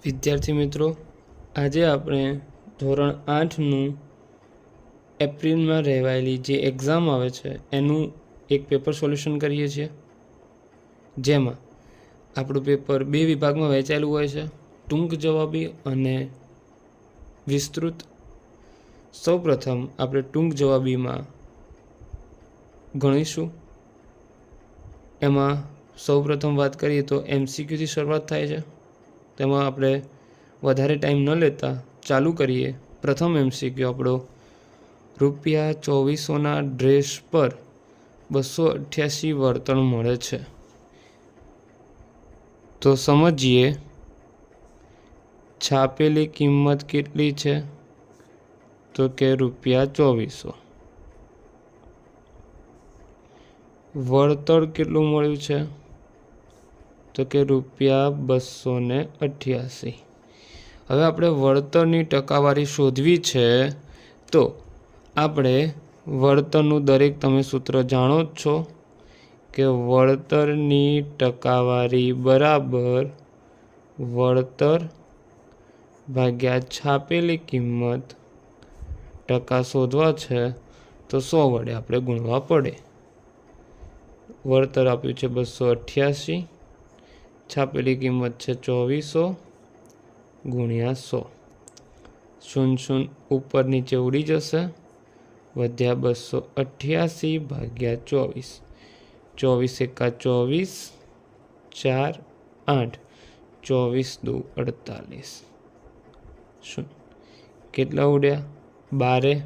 વિદ્યાર્થી મિત્રો, આજે આપણે ધોરણ 8નું એપ્રિલમાં રહેવાયેલી જે એક્ઝામ આવે છે એનું એક પેપર સોલ્યુશન કરીએ છીએ, જેમાં આપણું પેપર બે વિભાગમાં વહેંચાયેલું હોય છે, ટૂંક જવાબી અને વિસ્તૃત. સૌપ્રથમ આપણે ટૂંક જવાબીમાં ગણીશું. એમાં સૌપ્રથમ વાત કરીએ તો MCQથી શરૂઆત થાય છે. તેમાં આપણે વધારે ટાઈમ ન લેતા ચાલુ કરીએ. પ્રથમ MCQ આપણો, ₹2400ના ડ્રેસ પર 288 વળતર મળે છે. તો સમજીએ, છાપેલી કિંમત કેટલી છે? તો કે ₹2400. વળતર કેટલું મળ્યું છે? તો કે ₹288. હવે આપણે વળતરની ટકાવારી શોધવી છે. તો આપણે વળતરનું દરેક તમે સૂત્ર જાણો જ છો કે વળતરની ટકાવારી બરાબર વળતર ભાગ્યા છાપેલી કિંમત. ટકા શોધવા છે તો 100 વડે આપણે ગુણવા પડે. વળતર આપ્યું છે 288, છાપેલી કિંમત છે 2400 ગુણ્યા 100. 0 ઉપર નીચે ઉડી જશે, વધ્યા 288 ભાગ્યા 24. 24 એકા 24, 4 8, 24 દુ 48. શું કેટલા ઉડ્યા? 12.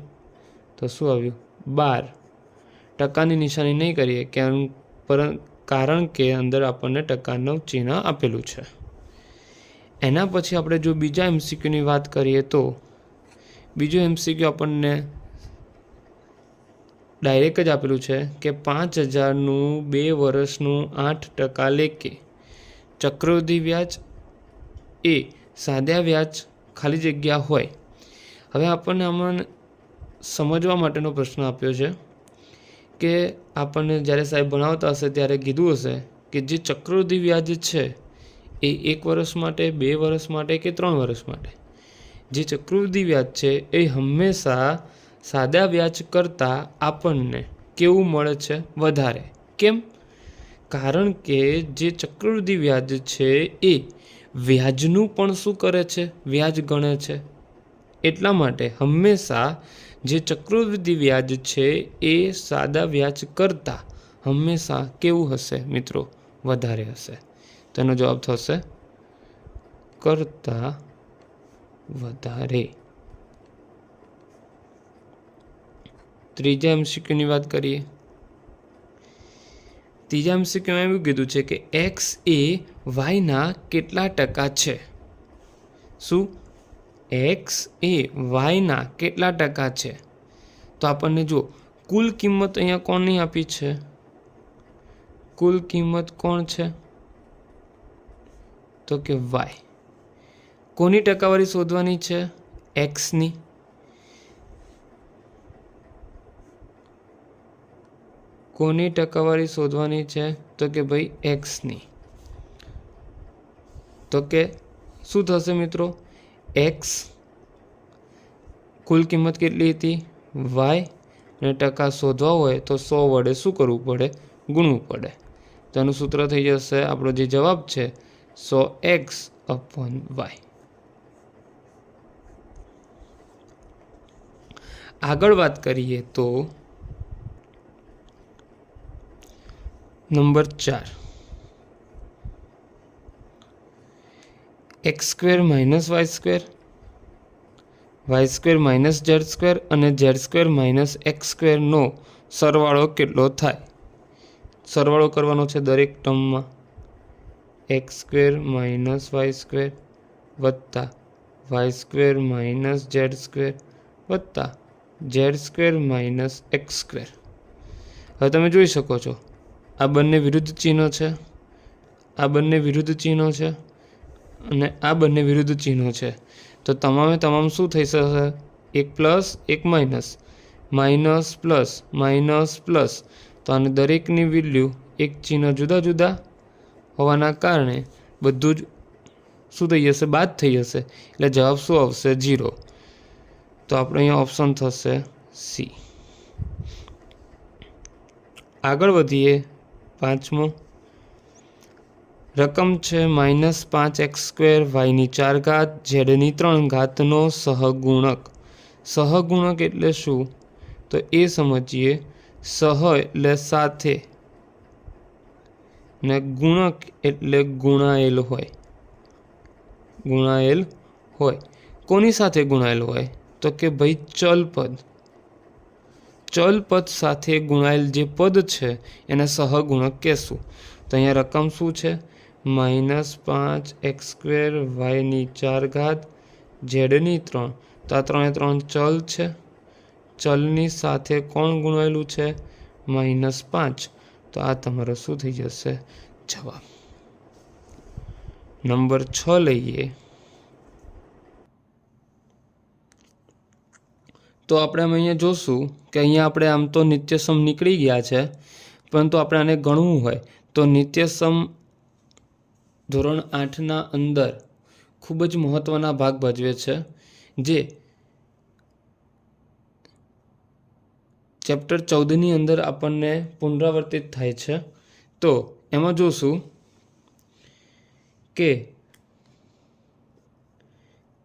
તો શું આવ્યું? 12. ટકાની નિશાની નહીં કરીએ કારણ કે અંદર આપણને ટકાનું ચિહ્ન આપેલું છે. એના પછી આપણે જો બીજા MCQની વાત કરીએ તો બીજો MCQ આપણને ડાયરેક્ટ જ આપેલું છે કે 5000નું 2 વર્ષનું 8% લેખે ચક્રવૃદ્ધિ વ્યાજ એ સાદા વ્યાજ ખાલી જગ્યા હોય. હવે આપણને આમાં સમજવા માટેનો પ્રશ્ન આપ્યો છે કે આપણને જ્યારે સાહેબ ભણાવતા હશે ત્યારે કીધું હશે કે જે ચક્રવૃદ્ધિ વ્યાજ છે એ 1 વર્ષ માટે, 2 વર્ષ માટે કે 3 વર્ષ માટે. જે ચક્રવૃદ્ધિ વ્યાજ છે એ હંમેશા સાદા વ્યાજ કરતાં આપણને કેવું મળે છે? વધારે. કેમ? કારણ કે જે ચક્રવૃદ્ધિ વ્યાજ છે એ વ્યાજનું પણ શું કરે છે? વ્યાજ ગણે છે. એટલા માટે હંમેશા જે ચક્રવૃદ્ધિ વ્યાજ છે એ સાદા વ્યાજ કરતાં હંમેશા કેવું હશે મિત્રો? વધારે હશે. તેનો જવાબ થશે કરતાં વધારે. ત્રીજા MCQની વાત કરીએ. ત્રીજા MCQમાં એવું કીધું છે કે x એ yના કેટલા ટકા છે? શું? x એ yના કેટલા ટકા છે? તો આપણને જો કુલ કિંમત અહીંયા કોની આપી છે? કુલ કિંમત કોણ છે? તો કે y. કોની ટકાવારી શોધવાની છે? xની. કોની ટકાવારી શોધવાની છે? તો કે ભાઈ xની. તો કે શું થશે મિત્રો? x કુલ કિંમત કેટલી હતી? y. અને ટકા શોધવા હોય તો 100 વડે શું કરવું પડે? ગુણવું પડે. તો એનું સૂત્ર થઈ જશે, આપણો જે જવાબ છે 100x/y. આગળ વાત કરીએ તો number 4, x² - y², y² - z² અને z² - x² નો સરવાળો કેટલો થાય? સરવાળો કરવાનો છે દરેક ટર્મમાં. x² - y² વત્તા y² - z² વત્તા z² - x². હવે તમે જોઈ શકો છો આ બંને વિરુદ્ધ ચિહ્નો છે, આ બંને વિરુદ્ધ ચિહ્નો છે અને આ બંને વિરુદ્ધ ચિહ્નો છે. તો તમામે તમામ શું થઈ શકે? એક પ્લસ, એક minus, minus plus, minus plus. તો આને દરેકની વેલ્યુ એક ચિહ્ન જુદા જુદા હોવાના કારણે બધું જ શું થઈ જશે? બાદ થઈ જશે. એટલે જવાબ શું આવશે? 0. તો આપણે અહીંયા ઓપ્શન થશે સી. આગળ વધીએ. 5મો રકમ છે -5x² y² z³ ઘાતનો સહગુણક. સહગુણક એટલે શું? તો એ સમજીએ. સહ એટલે સાથે ને ગુણક એટલે ગુણાયેલ હોય. ગુણાયેલ હોય. કોની સાથે ગુણાયેલ હોય? તો કે ભાઈ ચલ પદ. ચલ પદ સાથે ગુણાયેલ જે પદ છે એને સહગુણક કહેશું. તો અહીંયા રકમ શું છે? -5x² y² z³. તો આ 3 ચલ છે. ચલની સાથે કોણ ગુણાયેલું છે? -5. તો આ તમારો શું થઈ જશે? જવાબ. નંબર 6 લઈએ. તો આપણે અહીંયા જોશું કે અહીંયા આપણે આમ તો નિત્યસમ નીકળી ગયા છે, પરંતુ આપણે આને ગણવું હોય તો નિત્યસમ ધોરણ 8ના અંદર ખૂબ જ મહત્ત્વના ભાગ ભજવે છે, જે ચેપ્ટર 14ની અંદર આપણને પુનરાવર્તિત થાય છે. તો એમાં જોશું કે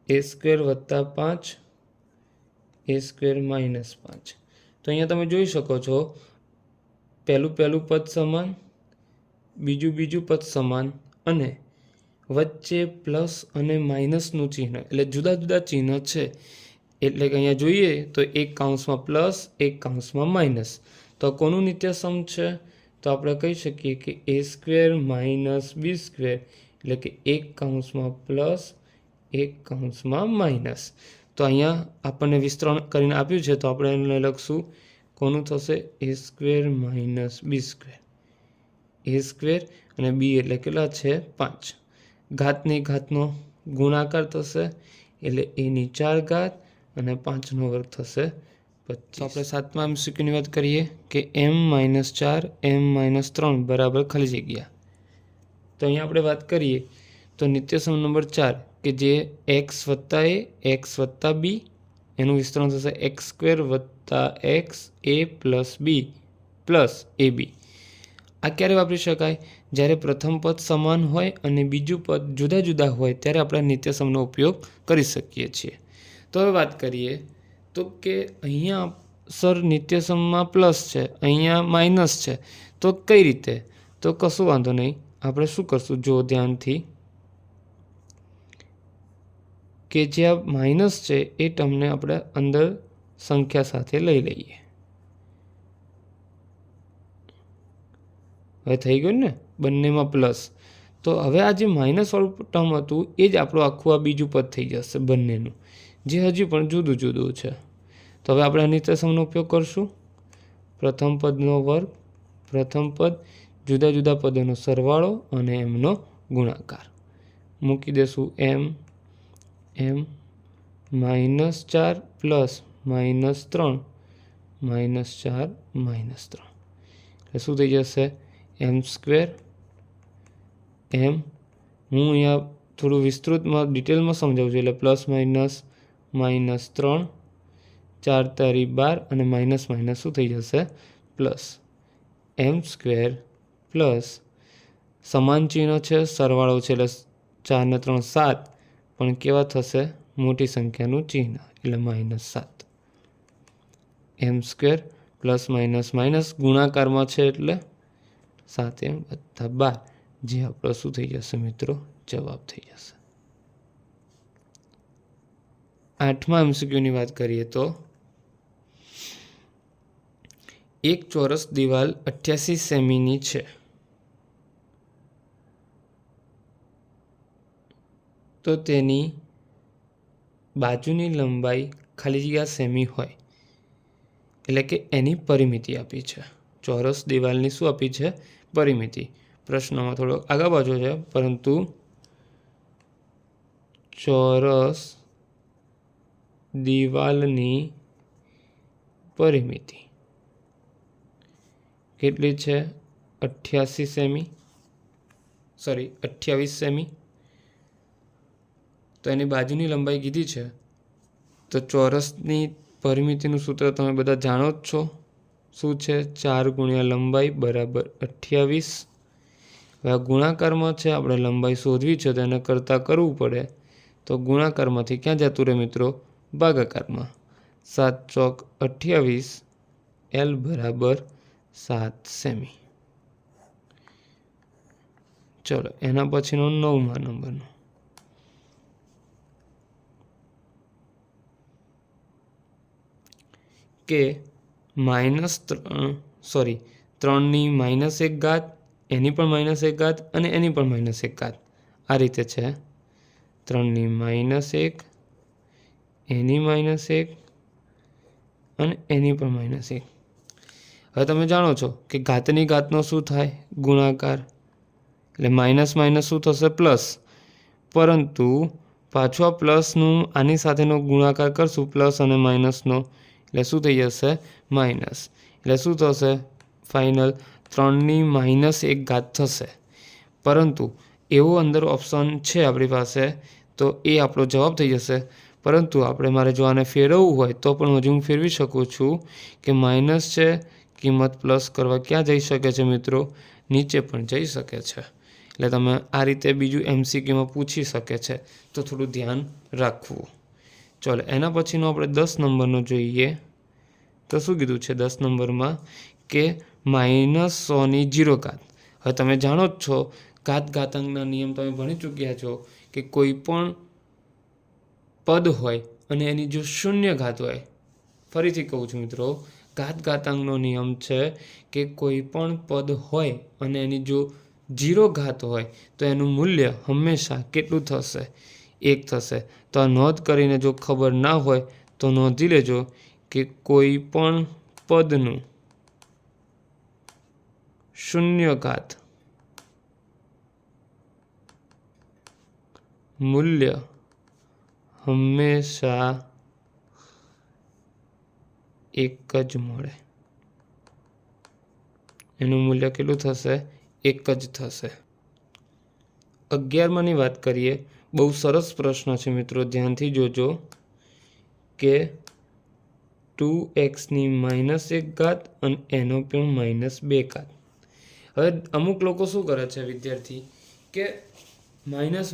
a² + 5 a² - 5. તો અહીંયા તમે જોઈ શકો છો, પહેલું પદ સમાન, બીજું પદ સમાન અને વચ્ચે પ્લસ અને માઇનસનું ચિહ્ન, એટલે જુદા જુદા ચિહ્ન છે. એટલે કે અહીંયા જોઈએ તો એક કૌંસમાં પ્લસ, એક કૌંસમાં માઇનસ. તો કોનું નિત્યસમ છે? તો આપણે કહી શકીએ કે a² - b², એટલે કે એક કૌંસમાં પ્લસ, એક કૌંસમાં માઇનસ. તો અહીંયા આપણને વિસ્તરણ કરીને આપ્યું છે, તો આપણે એને લખશું. કોનું થશે? a² - b². a² અને b એટલે કેટલા છે? 5. ઘાતની ઘાતનો ગુણાકાર થશે, એટલે a⁴ અને 5નો વર્ગ થશે 25. તો આપણે 7મા MCQની વાત કરીએ કે m-4 m-3 બરાબર ખાલી જગ્યા. તો અહીંયા આપણે વાત કરીએ તો નિત્યસમ નંબર 4 કે જે x + a x + b એનું વિસ્તરણ થશે x² + x a + b + ab. આ ક્યારે વાપરી શકાય? જ્યારે પ્રથમ પદ સમાન હોય અને બીજું પદ જુદા જુદા હોય ત્યારે આપણે નિત્યસમનો ઉપયોગ કરી શકીએ છીએ. તો હવે વાત કરીએ તો કે અહીંયા સર નિત્યસમમાં પ્લસ છે, અહીંયા માઇનસ છે, તો કઈ રીતે? તો કશું વાંધો નહીં. આપણે શું કરશું? જો ધ્યાનથી કે જે આ માઇનસ છે એ ટર્મને આપણે અંદર સંખ્યા સાથે લઈ લઈએ. હવે થઈ ગયું ને, બંનેમાં પ્લસ. તો હવે આ જે માઇનસવાળું ટર્મ હતું એ જ આપણું આખું આ બીજું પદ થઈ જશે બંનેનું, જે હજી પણ જુદું જુદું છે. તો હવે આપણે નિત્યસમનો ઉપયોગ કરશું. પ્રથમ પદનો વર્ગ, પ્રથમ પદ, જુદા જુદા પદોનો સરવાળો અને એમનો ગુણાકાર. મૂકી દેશું m -4 + -3 -4 -3. એટલે શું થઈ જશે? m². m હું અહીંયા થોડું વિસ્તૃતમાં ડિટેલમાં સમજાવું છું, એટલે +- -3 4 × 12 અને માઇનસ શું થઈ જશે? પ્લસ m² પ્લસ સમાન ચિહ્ન છે, સરવાળો છે, એટલે 4 ને 3 7, પણ કેવા થશે? મોટી સંખ્યાનું ચિહ્ન, એટલે -7. m² + ગુણાકારમાં છે એટલે 7m + 12, જે આપણો શું થઈ જશે મિત્રો? જવાબ થઈ જશે. 8મા MCQની વાત કરીએ તો એક ચોરસ દિવાલ 88 સેમીની છે. તો તેની બાજુની લંબાઈ ખાલી જગ્યા સેમી હોય, એટલે કે એની પરિમિતિ આપી છે. ચોરસ દિવાલની શું આપી છે? પરિમિતિ. પ્રશ્નમાં થોડો આગા બાજુ છે, પરંતુ ચોરસ દિવાલની પરિમિતિ કેટલી છે? 28 સેમી. તો એની બાજુની લંબાઈ કીધી છે, તો ચોરસની પરિમિતિનું સૂત્ર તમે બધા જાણો જ છો, શું છે? 4 ગુણ્યા લંબાઈ બરાબર 28. હવે આ ગુણાકારમાં છે, આપણે લંબાઈ શોધવી છે તો એને કરતાં કરવું પડે, તો ગુણાકારમાંથી ક્યાં જતું રહે મિત્રો? ભાગાકારમાં. 7 ચોક 28, L બરાબર 7 સેમી. ચલો એના પછીનો 9મા નંબરનો, કે -3ની -1 એની પણ -1 અને એની પણ -1 આ રીતે છે. 3ની -1 એની -1 અને એની પણ -1. હવે તમે જાણો છો કે ઘાતની ઘાતનો શું થાય? ગુણાકાર. એટલે માઇનસ માઇનસ શું થશે? પ્લસ. પરંતુ પાછું આ પ્લસનું આની સાથેનો ગુણાકાર કરશું, પ્લસ અને માઇનસનો, એટલે શું થઈ જશે? માઇનસ. એટલે શું થશે? ફાઇનલ 3ની -1 થશે. પરંતુ એવો અંદર ઓપ્શન છે આપણી પાસે, તો એ આપણો જવાબ થઈ જશે. પરંતુ મારે જો આને ફેરવવું હોય તો પણ હજુ હું ફેરવી શકું છું કે માઇનસ છે, કિંમત પ્લસ કરવા ક્યાં જઈ શકે છે મિત્રો? નીચે પણ જઈ શકે છે. એટલે તમે આ રીતે બીજું MCQમાં પૂછી શકે છે, તો થોડું ધ્યાન રાખવું. ચલો એના પછીનો આપણે 10 નંબરનો જોઈએ. તો શું કીધું છે 10 નંબરમાં? કે -100ની 0 હવે તમે જાણો જ છો ઘાતાંકના નિયમ તમે ભણી ચૂક્યા છો કે કોઈ પણ પદ હોય અને એની જો 0 હોય, ફરીથી કહું છું મિત્રો, ઘાતાંકનો નિયમ છે કે કોઈ પણ પદ હોય અને એની જો 0 હોય તો એનું મૂલ્ય હંમેશા કેટલું થશે? 1 થશે. તો આ નોંધ કરીને જો ખબર ના હોય તો નોંધી લેજો કે કોઈ પણ પદનું 0 મૂલ્ય હંમેશા 1 જ મળે. એનું મૂલ્ય કેટલું થશે? 1 જ થશે. 11માની વાત કરીએ. બહુ સરસ પ્રશ્ન છે મિત્રો, ધ્યાનથી જોજો. કે 2xની -1 અને એનો પણ -2. હવે અમુક લોકો શું કરે છે વિદ્યાર્થી, કે માઇનસ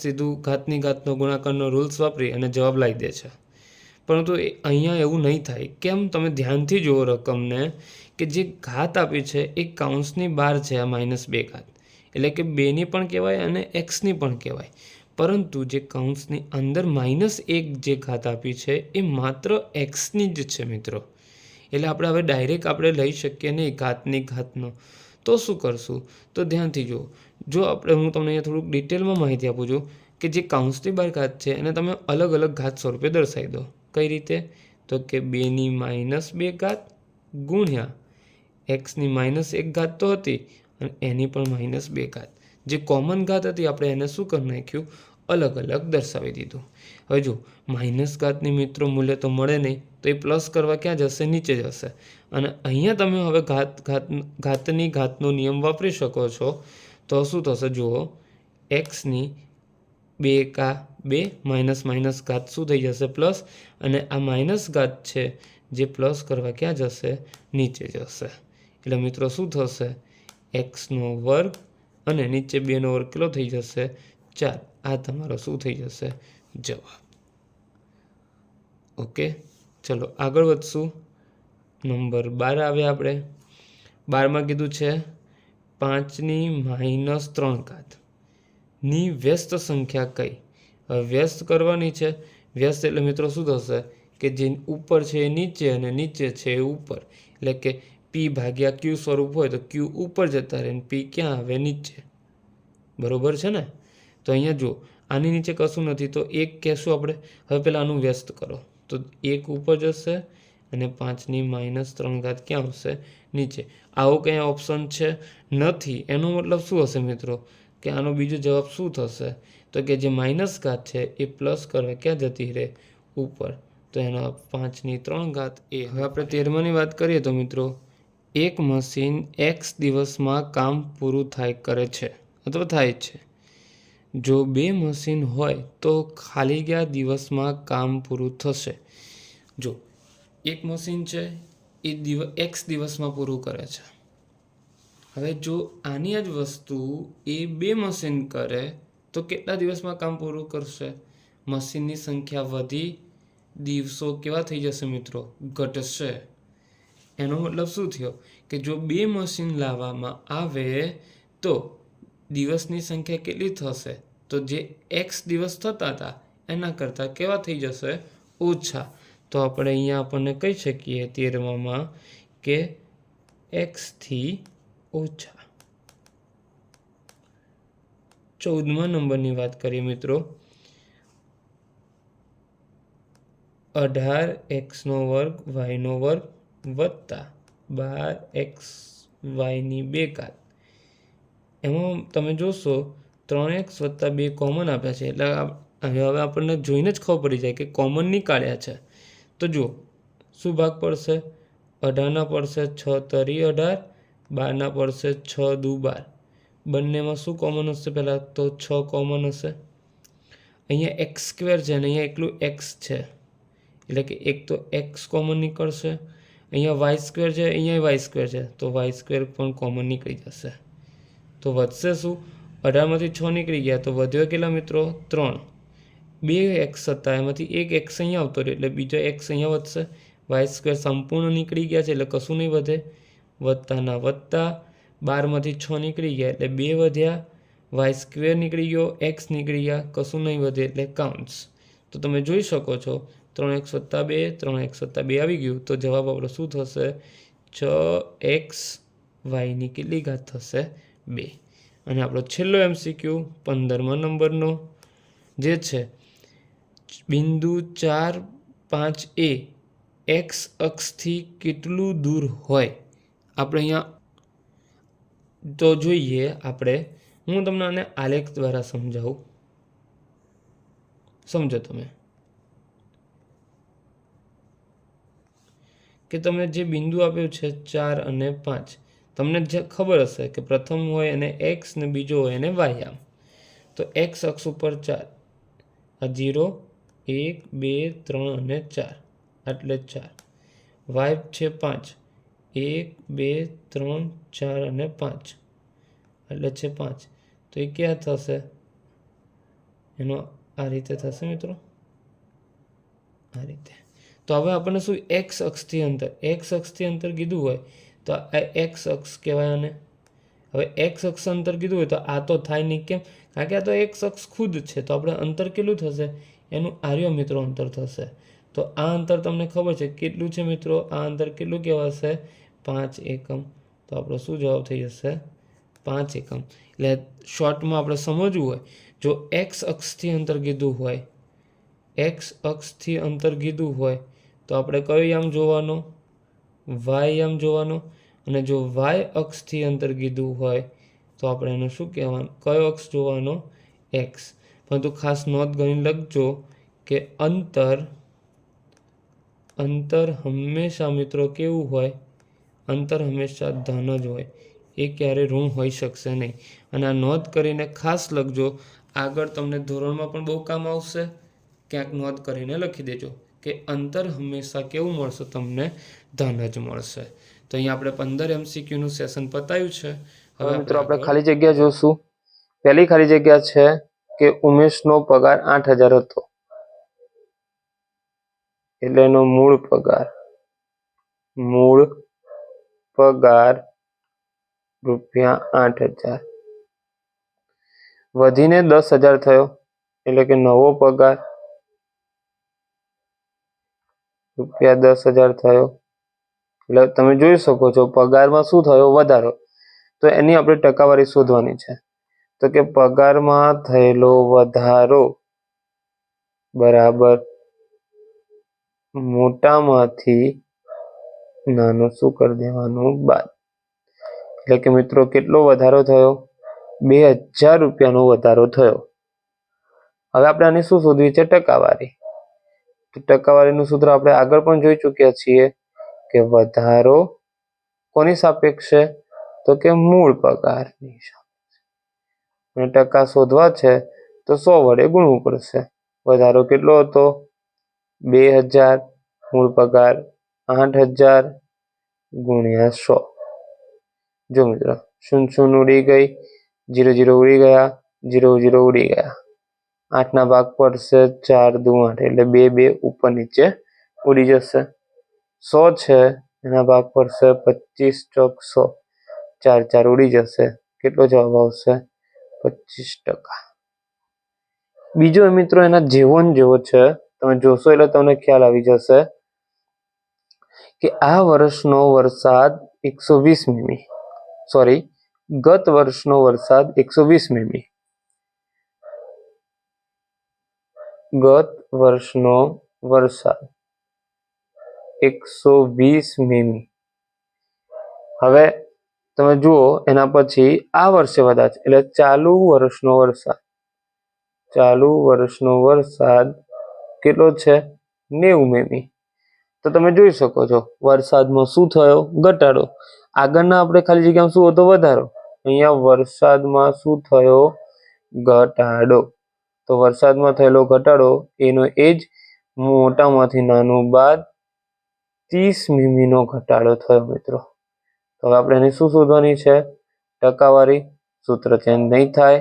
સીધું ઘાતની ઘાતનો ગુણાકારનો રૂલ્સ વાપરી અને જવાબ લાવી દે છે. પરંતુ અહીંયા એવું નહીં થાય. કેમ? તમે ધ્યાનથી જુઓ રકમને, કે જે ઘાત આપી છે એ કૌંસની બહાર છે. આ -2 એટલે કે 2ની પણ કહેવાય અને xની પણ કહેવાય. પરંતુ જે કૌંસની અંદર -1 જે ઘાત આપી છે એ માત્ર xની જ છે મિત્રો. એટલે આપણે હવે ડાયરેક્ટ આપણે લઈ શકીએ નહીં ઘાતની ઘાતનો. તો શું કરશું? તો ધ્યાનથી જુઓ. જો હું તમને અહીંયા થોડુંક ડિટેલમાં માહિતી આપું છું કે જે કૌંસની બહાર ઘાત છે એને તમે અલગ અલગ ઘાત સ્વરૂપે દર્શાવી દો. કઈ રીતે? તો કે 2ની -2 ગુણ્યા xની -1 તો હતી અને એની પણ -2. જે કોમન ઘાત હતી આપણે એને શું કરી નાખ્યું? અલગ અલગ દર્શાવી દીધું. હવે જો માઇનસ ઘાતની મિત્રો મૂલ્ય તો મળે નહીં, તો એ પ્લસ કરવા ક્યાં જશે? નીચે જશે. અને અહીંયા તમે હવે ઘાતની ઘાતનો નિયમ વાપરી શકો છો. તો શું થશે? જુઓ, xની 2 માઇનસ ઘાત શું થઈ જશે? પ્લસ. અને આ માઇનસ ઘાત છે જે પ્લસ કરવા ક્યાં જશે? નીચે જશે. એટલે મિત્રો શું થશે? xનો વર્ગ અને નીચે 2નો વર્ગ કેટલો થઈ જશે? 4. આ તમારો શું થઈ જશે? જવાબ. ઓકે, ચલો આગળ વધશું. નંબર 12 આવ્યા આપણે. 12માં કીધું છે 5ની -3 ની વ્યસ્ત સંખ્યા કઈ? હવે વ્યસ્ત કરવાની છે. વ્યસ્ત એટલે મિત્રો શું થશે? કે જે ઉપર છે એ નીચે અને નીચે છે એ ઉપર. એટલે કે P/Q સ્વરૂપ હોય તો Q ઉપર જતા રહે અને P ક્યાં આવે? નીચે. બરોબર છે ને? તો અહીંયા જો આની નીચે કશું નથી તો 1 કહેશું આપણે. હવે પહેલાં આનું વ્યસ્ત કરો તો 1 ઉપર જશે અને 5ની -3 ક્યાં આવશે? નીચે. આવો કંઈ ઓપ્શન છે નથી. એનો મતલબ શું હશે મિત્રો? કે આનો બીજો જવાબ શું થશે? તો કે જે માઇનસ ઘાત છે એ પ્લસ કરવા ક્યાં જતી રહે? ઉપર. તો એનો 5ની 3 એ. હવે આપણે 13માની વાત કરીએ તો મિત્રો, એક મશીન x દિવસમાં કામ પૂરું કરે છે અથવા થાય છે. જો 2 મશીન હોય તો ખાલી ગયા દિવસમાં કામ પૂરું થશે. જો એક મશીન છે એ એક્સ દિવસમાં પૂરું કરે છે. હવે જો આની જ વસ્તુ એ 2 મશીન કરે તો કેટલા દિવસમાં કામ પૂરું કરશે? મશીનની સંખ્યા વધી, દિવસો કેવા થઈ જશે મિત્રો? ઘટશે. એનો મતલબ શું થયો કે જો 2 મશીન લાવવામાં આવે તો દિવસની સંખ્યા કેટલી થશે? તો જે એક્સ દિવસ થતા હતા એના કરતાં કેવા થઈ જશે? ઓછા. તો આપણે અહીંયા આપણને કહી શકીએ 13માં કે એક્સથી ઓછા. 14મા નંબરની વાત કરીએ મિત્રો. 18x² y² વત્તા 12xy². એમાં તમે જોશો 3x + 2 કોમન આપ્યા છે, એટલે હવે આપણને જોઈને જ ખબર પડી જાય કે કોમન નીકાળ્યા છે. તો જુઓ શું ભાગ પડશે? 18ના પડશે 6 તરી 18, 12ના પડશે 6 દુ 12. બંનેમાં શું કોમન હશે? પહેલાં તો 6 કોમન હશે. અહીંયા x² છે અને અહીંયા એકલું x છે, એટલે કે એક તો x કોમન નીકળશે. અહીંયા y² છે, અહીંયા y² છે, તો y² પણ કોમન નીકળી જશે. તો વધશે શું? 18માંથી 6 નીકળી ગયા તો વધ્યો કેટલા મિત્રો? 3. 2 x હતા એમાંથી એક x અહીંયા આવતો રહ્યો એટલે બીજો x અહીંયા વધશે. y² સંપૂર્ણ નીકળી ગયા છે એટલે કશું નહીં વધે. વત્તાના વત્તા 12માંથી 6 નીકળી ગયા એટલે 2 વધ્યા. y² નીકળી ગયો, x નીકળી ગયા, કશું નહીં વધે એટલે કાઉન્ટ્સ. તો તમે જોઈ શકો છો 3x + 2, 3x + 2 આવી ગયું. તો જવાબ આપણો શું થશે? 6xy કેટલી ઘાત થશે? 2. અને આપણો છેલ્લો MCQ 15મા નંબરનો જે છે બિંદુ 4, 5 x અક્ષથી કેટલું દૂર હોય? આપણે અહીંયા તો જોઈએ હું તમને આને આલેખ દ્વારા સમજાવું. સમજો તમે કે તમે જે બિંદુ આપ્યું છે 4 અને 5, તમને જે ખબર હશે કે પ્રથમ હોય એને x ને બીજો હોય એને y. આમ તો x અક્ષ ઉપર 4, આ 0, 1, 2, 3 અને 4, એટલે 4. y છે 5, 1, 2, 3, 4 અને 5, એટલે છે 5. તો એ ક્યાં થશે? એનો આ રીતે થશે મિત્રો, આ રીતે. તો હવે આપણને શું x અક્ષથી અંતર કીધું હોય તો આ x અક્ષ કહેવાય આને. હવે x અક્ષ અંતર કીધું હોય તો આ તો થાય નહીં. કેમ? કારણ કે આ તો x અક્ષ ખુદ છે. તો આપણે અંતર કેટલું થશે? એનું આર્ય મિત્રો અંતર થશે. તો આ અંતર તમને ખબર છે કેટલું છે મિત્રો? આ અંતર કેટલું કહેવાશે? 5 એકમ. તો આપણો શું જવાબ થઈ જશે? 5 એકમ. એટલે શોર્ટમાં આપણે સમજવું હોય, જો x અક્ષથી અંતર કીધું હોય, x અક્ષથી અંતર કીધું હોય તો આપણે કયો યામ જોવાનો? y યામ જોવાનો. અને જો y અક્ષથી અંતર કીધું હોય તો આપણે એને શું કહેવાનું? કયો અક્ષ જોવાનો? x. પરંતુ ખાસ નોંધ ગણી લખજો કે અંતર હંમેશા મિત્રો કેવું હોય? અંતર હંમેશા ધન જ હોય, એ ક્યારે ઋણ હોઈ શકશે નહીં. અને આ નોંધ કરીને ખાસ લખજો, આગળ તમને ધોરણમાં પણ બહુ કામ આવશે. ક્યાંક નોંધ કરીને લખી દેજો કે અંતર હંમેશા કેવું મળશે? તમને ધન જ મળશે. તો અહીંયા આપણે 15 MCQનું સેશન પતાવ્યું છે. હવે મિત્રો આપણે ખાલી જગ્યા જોશું. પહેલી ખાલી જગ્યા છે કે ઉમેશનો પગાર 8000 હતો, એટલે એનો મૂળ પગાર ₹8000 વધીને 10000 થયો, એટલે કે નવો પગાર ₹10000 થયો. એટલે તમે જોઈ શકો છો પગારમાં શું થયો? વધારો. તો એની આપણે ટકાવારી શોધવાની છે. તો કે પગારમાં થયેલો વધારો બરાબર મોટામાંથી નાનું શું કરી દેવાનું? બાદ. એટલે કે મિત્રો કેટલો વધારો થયો? ₹2000નો વધારો થયો. હવે આપણે આની શું શોધવી છે? ટકાવારી. તો ટકાવારીનું સૂત્ર આપણે આગળ પણ જોઈ ચૂક્યા છીએ કે વધારો કોની સાપેક્ષે? તો કે મૂળ પગારની સાપેક્ષે. અને ટકા શોધવા છે તો 100 વડે ગુણવું પડશે. વધારો કેટલો હતો? 2000. મૂળ પગાર 8000 ગુણ્યા 100. જો મિત્રો 0 ઉડી ગઈ, 0 ઉડી ગયા, 0 ઉડી ગયા. 8ના ભાગ પડશે 4 દુ 8 એટલે 2 ઉપર નીચે ઉડી જશે. 100 છે એના ભાગ પડશે 25 ચોક 100, 4 ઉડી જશે. કેટલો જવાબ આવશે? 25%. બીજો મિત્રો એના જેવો ને જેવો છે, તમે જોશો એટલે તમને ખ્યાલ આવી જશે કે આ વર્ષનો વરસાદ 120 મીમી, સોરી ગત વર્ષનો વરસાદ 120 મીમી, ગત વર્ષનો વરસાદ 120 મીમી. હવે તમે જુઓ એના પછી આ વર્ષે વધારે છે એટલે ચાલુ વર્ષનો વરસાદ, ચાલુ વર્ષનો વરસાદ કેટલો છે? 90 મીમી. તો તમે જોઈ શકો છો વરસાદમાં શું થયો? ઘટાડો. આગળના આપણે ખાલી જગ્યામાં શું હતો? વધારો. અહીંયા વરસાદમાં શું થયો? ઘટાડો. તો વરસાદમાં થયેલો ઘટાડો એનો એ જ મોટામાંથી નાનું બાદ 30 મીમીનો ઘટાડો થયો મિત્રો. તો હવે આપણે એને શું શોધવાની છે? ટકાવારી. સૂત્ર ચેન્જ નહીં થાય.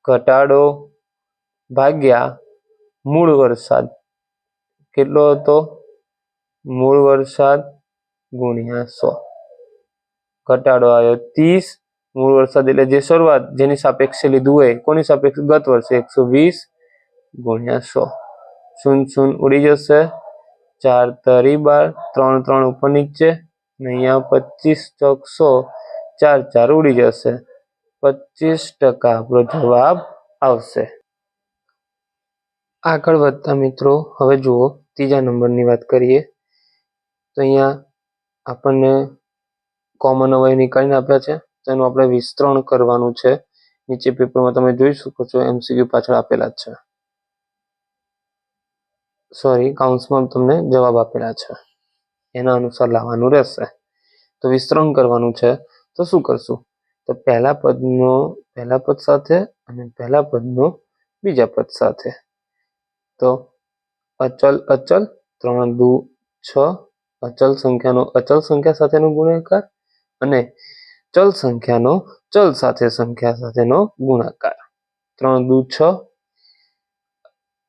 ઘટાડો ભાગ્યા મૂળ વરસાદ કેટલો હતો? મૂળ વરસાદ ગુણ્યા 100. ઘટાડો આવ્યો 30, મૂળ વરસાદ એટલે જે શરૂઆત જેની સાપેક્ષે લીધું હોય, કોની સાપેક્ષ? ગત વર્ષે 120 ગુણ્યા 100. 0 ઉડી જશે, 4 તરી 12, 3 ઉપર નીચે, અહીંયા 25 ચોક 100, 4 ઉડી જશે. 25% આપણો જવાબ આવશે. આગળ વધતા મિત્રો હવે જુઓ ત્રીજા નંબરની વાત કરીએ તો અહીંયા આપણને કોમન અવયવ નીકાળીને આપ્યા છે, તેનું આપણે વિસ્તરણ કરવાનું છે. નીચે પેપરમાં તમે જોઈ શકો છો MCQ પાછળ આપેલા જ છે, સોરી કાઉન્સમાં તમને જવાબ આપેલા છે, એના અનુસાર લાવવાનું રહેશે. તો વિસ્તરણ કરવાનું છે તો શું કરશું? તો પહેલા પદનો પહેલા પદ સાથે અને પહેલા પદનો બીજા પદ સાથે. તો અચલ અચલ 3 દુ 6, અચલ સંખ્યાનો અચલ સંખ્યા સાથેનો ગુણાકાર અને ચલ સંખ્યાનો ચલ સંખ્યા સાથેનો ગુણાકાર. 3 દુ 6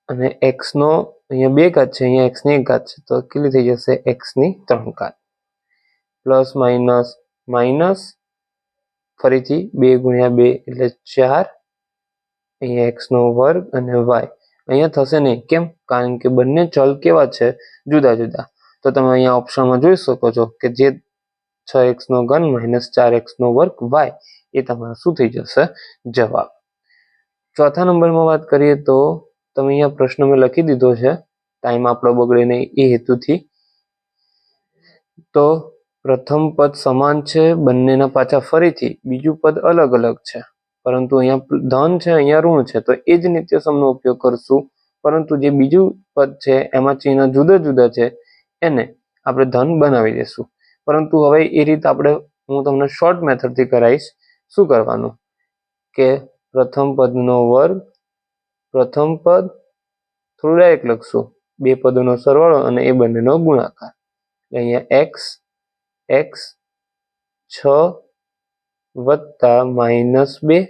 અને x નો અહીંયા 2 ઘાત છે, અહીંયા x ની 1 ઘાત છે તો કેટલી થઈ જશે? x ની 3 ઘાત. પ્લસ માઇનસ માઇનસ, ફરીથી 2 ગુણ્યા 2 એટલે 4, અહીંયા x નો વર્ગ અને y અહીંયા થશે નહીં. કેમ? કારણ કે બંને ચલ કેવા છે? જુદા જુદા. તો તમે અહીંયા ઓપ્શનમાં જોઈ શકો છો કે જે 6x નો ઘન માઇનસ 4x નો વર્ગ y એ તમારો શું થઈ જશે? જવાબ. ચોથા નંબરમાં વાત કરીએ તો તમે અહીંયા પ્રશ્ન મેં લખી દીધો છે, ટાઈમ આપણો બગડે નહીં એ હેતુથી. તો પ્રથમ પદ સમાન છે, બંનેના પાછા ફરીથી બીજું પદ અલગ અલગ છે, પરંતુ અહીંયા ધન છે અહીંયા ઋણ છે, તો એ જ નિત્યસમનો ઉપયોગ કરશું. પરંતુ જે બીજું પદ છે એમાં ચિહ્ન જુદા જુદા છે એને આપણે ધન બનાવી દઈશું. પરંતુ હવે એ રીત હું તમને શોર્ટ મેથડથી કરાવીશ. શું કરવાનું કે પ્રથમ પદનો વર્ગ, પ્રથમ પદ થોડું ડાયરેક્ટ લખશું, 2 પદોનો સરવાળો અને એ બંનેનો ગુણાકાર. અહીંયા x 6 વત્તા -2,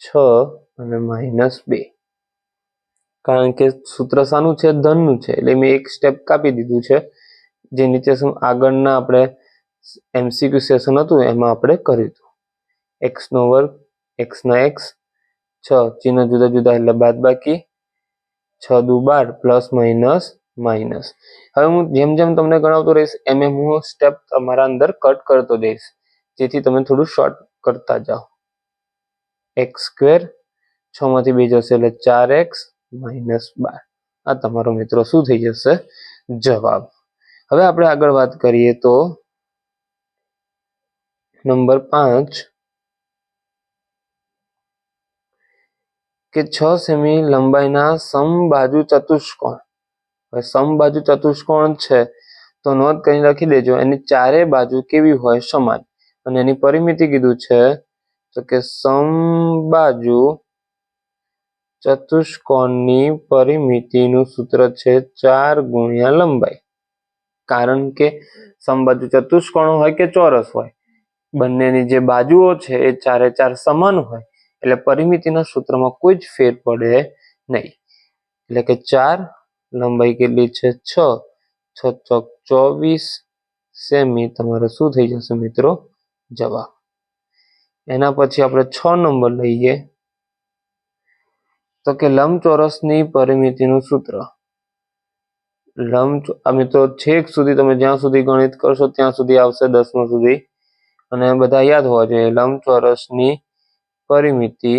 6 અને -2. કારણ કે સૂત્ર શાનું છે? ધનનું છે, એટલે મેં એક સ્ટેપ કાપી દીધું છે. જે નીચે આગળના આપણે MCQ સેશન હતું એમાં આપણે કર્યું હતું. x નો વર્ગ, x ના x, 6 ચિહ્ન જુદા જુદા એટલે બાદબાકી, 6 દુ 12 પ્લસ માઇનસ માઇનસ. હવે હું જેમ જેમ તમને ગણાવતો રહીશ એમ હું સ્ટેપ તમારા અંદર કટ કરતો જઈશ, જેથી તમે થોડું શોર્ટ કરતા જાઓ. x², 6 માંથી 2 જશે એટલે 4x -12. આ તમારો મિત્રો શું થઈ જશે? જવાબ. હવે આપણે આગળ વાત કરીએ તો નંબર 5 કે 6 સેમી લંબાઈના સમબાજુ ચતુષ્કોણ. હવે સમબાજુ ચતુષ્કોણ છે તો નોંધ કરીને લખી દેજો, એની ચારે બાજુ કેવી હોય? સમાન. અને એની પરિમિતિ કીધું છે તો કે સમબાજુ ચતુષ્કોણની પરિમિતિનું સૂત્ર છે 4 ગુણ્યા લંબાઈ. કારણ કે સમબાજુ ચતુષ્કોણ હોય કે ચોરસ હોય, બંનેની જે બાજુઓ છે એ 4 એ 4 સમાન હોય, એટલે પરિમિતિના સૂત્રમાં કોઈ જ ફેર પડે નહીં. એટલે કે 4, લંબાઈ કેટલી છે 6, 6 ચોક 24 સેમી તમારે શું થઈ જશે મિત્રો? જવાબ. એના પછી આપણે 6 નંબર લઈએ તો કે લંબચોરસની પરિમિતિનું સૂત્ર. મિત્રો છેક સુધી તમે જ્યાં સુધી ગણિત કરશો ત્યાં સુધી આવશે 10મા સુધી, અને બધા યાદ હોવા જોઈએ. લંબચોરસની પરિમિતિ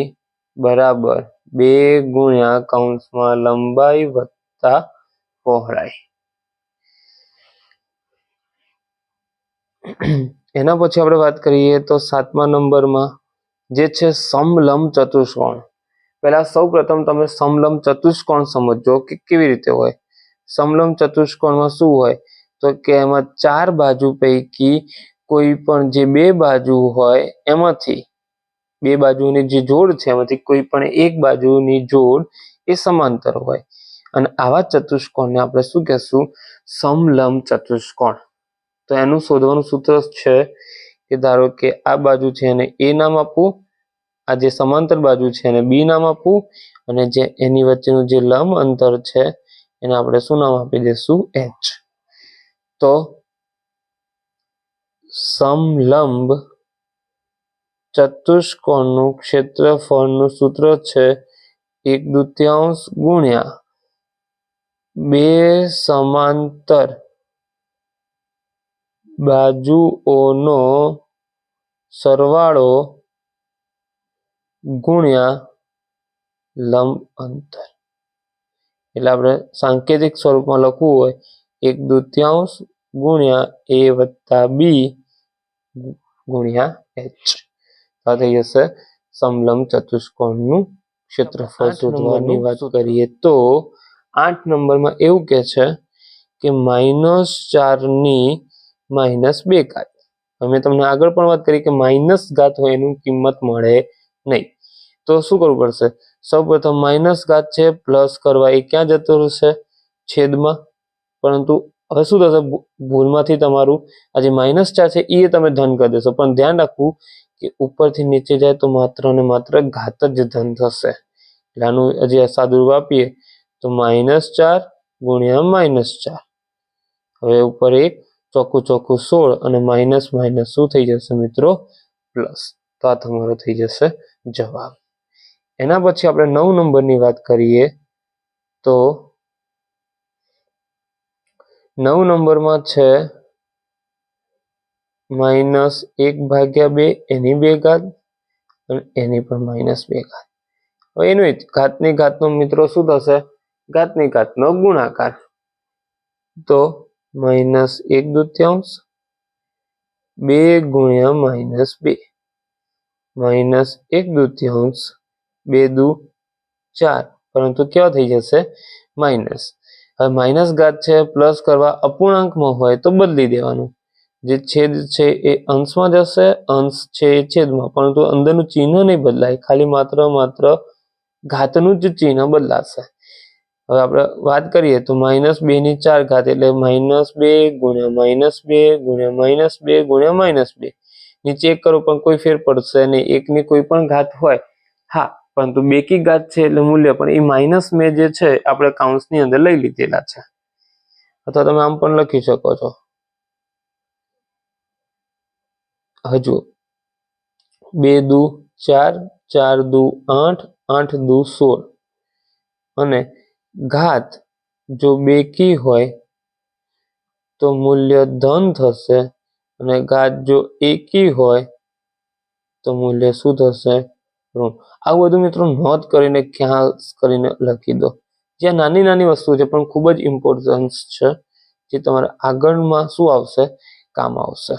બરાબર 2 ગુણ્યા કૌંસમાં લંબાઈ વત્તા પહોળાઈ. એના પછી આપણે વાત કરીએ તો 7મા નંબરમાં જે છે સમલંબ ચતુષ્કોણ. પહેલા સૌ પ્રથમ તમે સમલંબ ચતુષ્કોણ સમજો કે કેવી રીતે હોય. સમલંબ ચતુષ્કોણમાં શું હોય તો કે એમાં 4 બાજુ પૈકી કોઈ પણ જે 2 બાજુ હોય એમાંથી 2 બાજુની જે જોડ છે એમાંથી કોઈ પણ એક બાજુની જોડ એ સમાંતર હોય, અને આવા ચતુષ્કોણને આપણે શું કહેશું? સમલંબ ચતુષ્કોણ. તો એનું શોધવાનું સૂત્ર છે કે ધારો કે આ બાજુ છે એને એ નામ આપવું, આ જે સમાંતર બાજુ છે એને બી નામ આપવું, અને જે એની વચ્ચેનું જે લંબ અંતર છે એને આપણે શું નામ આપી દઈશું? એચ. તો સમલંબ ચતુષ્કોણનું ક્ષેત્રફળનું સૂત્ર છે 1/2 ગુણ્યા 2 સમાંતર બાજુઓનો સરવાળો ગુણ્યા લંબ અંતર. એટલે આપણે સાંકેતિક સ્વરૂપમાં લખવું હોય 1/2 ગુણ્યા a વત્તા b ગુણ્યા h. આ થઈ જશે સમલંબ ચતુષ્કોણનું ક્ષેત્રફળ. શોધવાની વાત કરીએ તો 8 નંબરમાં એવું કહે છે કે -4 ની -2 ઘાત. અમે તમને આગળ પણ વાત કરી કે માઇનસ ઘાત હોય એનું કિંમત મળે નહીં. તો શું કરવું પડશે? સૌપ્રથમ માઇનસ ઘાત છે પ્લસ કરવા એ ક્યાં જતો રહેશે? છેદમાં. પરંતુ હવે શું થશે? ભૂલમાંથી તમારું આ જે -4 છે એ તમે ધન કરી દેશો, પણ ધ્યાન રાખવું કે ઉપરથી નીચે જાય તો માત્ર ને માત્ર ઘાત જ ધન થશે. એટલે આનું હજી સાદુરૂપ આપીએ તો -4 ગુણ્યા -4. હવે ઉપર એક ચોખ્ખું 16 અને માઇનસ માઇનસ શું થઈ જશે મિત્રો? પ્લસ. તો આ તમારો થઈ જશે જવાબ. એના પછી આપણે 9 નંબરની વાત કરીએ તો 9 નંબરમાં છે -1/2 એની 2 ઘાત અને એની પણ -2 ઘાત. હવે એનું ઘાતની ઘાતનો મિત્રો શું થશે? ઘાતની ઘાતનો ગુણાકાર. તો -1/2 2 ગુણ્યા -2 -1/2 2 દુ 4, પરંતુ કેવા થઈ જશે? માઇનસ. હવે માઇનસ ઘાત છે પ્લસ કરવા અપૂર્ણાંકમાં હોય તો બદલી દેવાનું. જે છેદ છે એ અંશમાં જશે, અંશ છે એ છેદમાં, પરંતુ અંદરનું ચિહ્ન નહીં બદલાય, ખાલી માત્ર ઘાતનું જ ચિહ્ન બદલાશે. હવે આપણે વાત કરીએ તો -2 ની 4 ઘાત એટલે -2 ગુણ્યા -2 ગુણ્યા -2 ગુણ્યા -2. નીચે એક કરો પણ કોઈ ફેર પડશે નહીં. એકની કોઈ પણ ઘાત હોય, હા, પરંતુ બેકી ઘાત છે એટલે મૂલ્ય પણ એ માઇનસ મેં જે છે આપણે કાઉન્સની અંદર લઈ લીધેલા છે. અથવા તમે આમ પણ લખી શકો છો. હજુ 2 દુ 4, 4 દુ 8, 8 દુ 16, અને ઘાત જો બેકી હોય તો મૂલ્ય ધન થશે, અને ઘાત જો એકી હોય તો મૂલ્ય શું થશે? ઋણ. આવું બધું મિત્રો નોંધ કરીને ખ્યાલ કરીને લખી દો. જ્યાં નાની નાની વસ્તુ છે પણ ખૂબ જ ઇમ્પોર્ટન્સ છે, જે તમારે આગળમાં શું આવશે? કામ આવશે.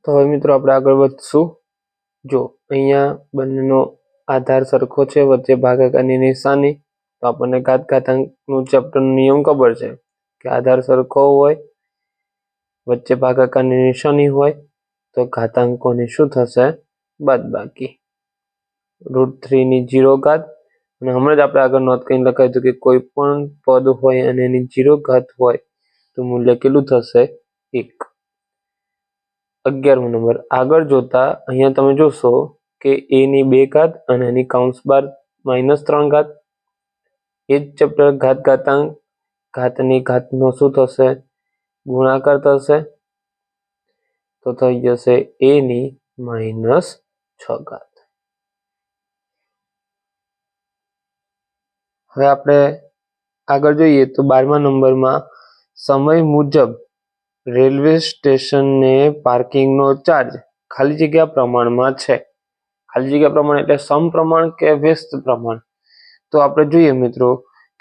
તો હવે મિત્રો આપણે આગળ વધશું. જો અહીંયા બંનેનો આધાર સરખો છે, વચ્ચે ભાગાકારની નિશાની, તો આપણને ઘાતાંકનું ચેપ્ટરનો નિયમ ખબર છે કે આધાર સરખો હોય, વચ્ચે ભાગાકારની નિશાની હોય તો ઘાતાંકોની શું થશે? બાદબાકી √3 ની 0 ઘાત, અને હમણાં જ આપણે આગળ નોંધ કરીને લખાયું હતું કે કોઈ પણ પદ હોય અને એની 0 ઘાત હોય તો મૂલ્ય કેટલું થશે? 1. 11મો નંબર. આગળ જોતા અહીંયા તમે જોશો કે a ની 2 ઘાત અને એની કૌંસ બાર -3 ઘાત. એ જ ચેપ્ટર ઘાતાંક, ઘાતની ઘાતનો શું થશે? ગુણાકાર થશે, તો થઈ જશે a ની -6 ઘાત. હવે આપણે આગળ જોઈએ તો 12મા નંબરમાં સમય મુજબ રેલવે સ્ટેશનને પાર્કિંગનો ચાર્જ ખાલી જગ્યા પ્રમાણમાં છે. ખાલી જગ્યા પ્રમાણ એટલે સમપ્રમાણ કે વ્યસ્ત પ્રમાણ? તો આપણે જોઈએ મિત્રો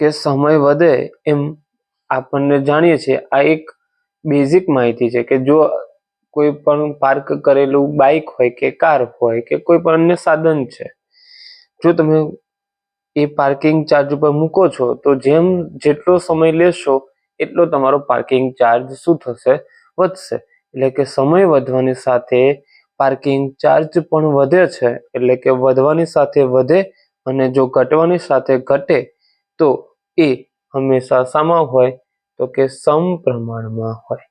કે સમય વધે એમ આપણને જાણીએ છીએ, આ એક બેઝિક માહિતી છે કે જો કોઈ પણ પાર્ક કરેલું બાઇક હોય કે કાર હોય કે કોઈ પણ અન્ય સાધન છે, જો તમે એ પાર્કિંગ ચાર્જ ઉપર મૂકો છો તો જેટલો સમય લેશો એટલો તમારો પાર્કિંગ ચાર્જ શું થશે? વધશે. એટલે કે સમય વધવાની સાથે પાર્કિંગ ચાર્જ પણ વધે છે. એટલે કે વધવાની સાથે વધે અને જો ઘટવાની સાથે ઘટે તો એ હંમેશા શામાં હોય? તો કે સમપ્રમાણમાં હોય.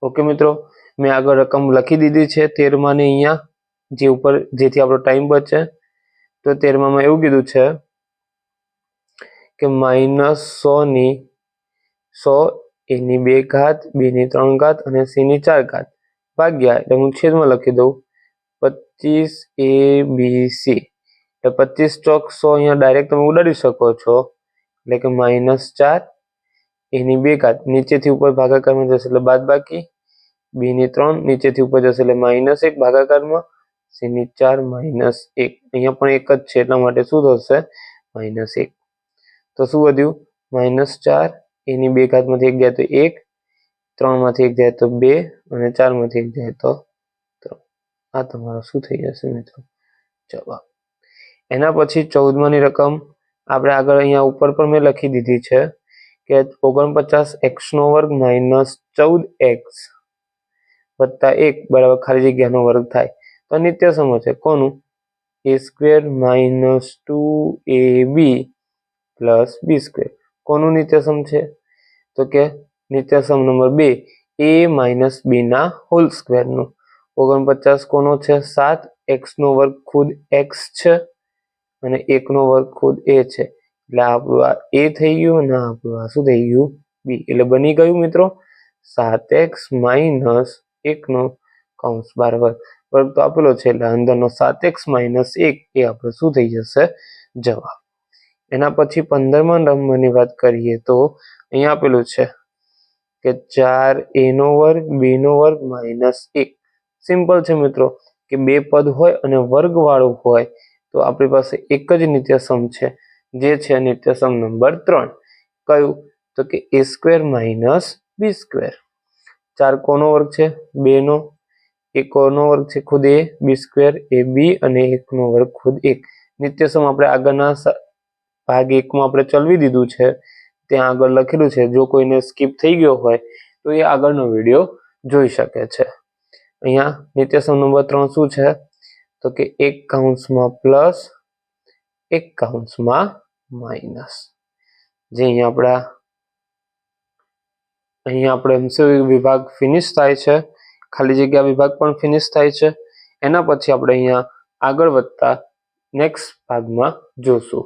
ઓકે મિત્રો, મેં આગળ રકમ લખી દીધી છે 13માની અહીંયા, જે ઉપર, જેથી આપણો ટાઈમ બચે. તો 13મામાં એવું કીધું છે કે -100 ની 100 a ની 2 ઘાત, b ની 3 ઘાત અને c ની 4 ઘાત ભાગ્યા, એટલે હું છેદમાં લખી દઉં, 25abc. એટલે 25 ચોક 100 અહીંયા ડાયરેક્ટ તમે ઉડાડી શકો છો, એટલે કે -4 a ની 2 ઘાત, નીચેથી ઉપર ભાગાકારમાં જશે એટલે બાદબાકી, b ની 3 નીચેથી ઉપર જશે એટલે -1 ભાગાકારમાં, c ની 4 -1. અહીંયા પણ એક જ છે એટલા માટે શું થશે? -1. તો શું વધ્યું? -4, a ની 2 ઘાતમાંથી 1 જાય તો 1, 3માંથી 1 જાય તો 2 અને 4માંથી 1 જાય તો 3. આ તમારો શું થઈ જશે મિત્રો? જવાબ. એના પછી 14માની રકમ આપણે આગળ અહીંયા ઉપર પણ મેં લખી દીધી છે કે 49x² - 14x વત્તા 1 બરાબર ખાલી જગ્યાનો વર્ગ થાય. તો નિત્યસમ છે કોનું? a² - 2ab + b². કોનું નિત્યસમ છે? તો કે નિત્યસમ નંબર 2, a - b ના હોલ સ્ક્વેરનું. 49 કોનો છે? 7, x² ખુદ x છે અને 1 નો વર્ગ ખુદ a છે. એટલે આપણું આ a થઈ ગયું અને આપણું આ શું થઈ ગયું? b. એટલે બની ગયું મિત્રો 7x - 1 કૌંસ બાર વર્ગ. વર્ગ તો આપેલો છે એટલે અંદરનો 7x - 1 એ આપણે શું થઈ જશે? જવાબ. એના પછી 15મા નંબરની વાત કરીએ તો અહીંયા આપેલું છે કે 4a² b² -1. સિમ્પલ છે મિત્રો કે બે પદ હોય અને વર્ગવાળું હોય તો આપણી પાસે એક જ નિત્યસમ છે, જે છે નિત્યસમ નંબર 3. કયું? તો કે a² - b². 4 કોનો વર્ગ છે? 2 નો. 1 કોનો વર્ગ છે? ખુદ a, b² એ b અને 1 નો વર્ગ ખુદ 1. નિત્યસમ આપણે આગળના ભાગ 1માં આપણે ચલાવી દીધું છે, ત્યાં આગળ લખેલું છે. જો કોઈને સ્કીપ થઈ ગયો હોય તો એ આગળનો વિડીયો જોઈ શકે છે. અહીંયા નિત્યસમ નંબર 3 શું છે? તો કે 1 કૌંસમાં પ્લસ 1 કૌંસમાં માઇનસ. જે અહીંયા આપણે MCQ વિભાગ ફિનિશ થાય છે, ખાલી જગ્યા વિભાગ પણ ફિનિશ થાય છે. એના પછી આપણે અહીંયા આગળ વધતા નેક્સ્ટ ભાગમાં જોશું.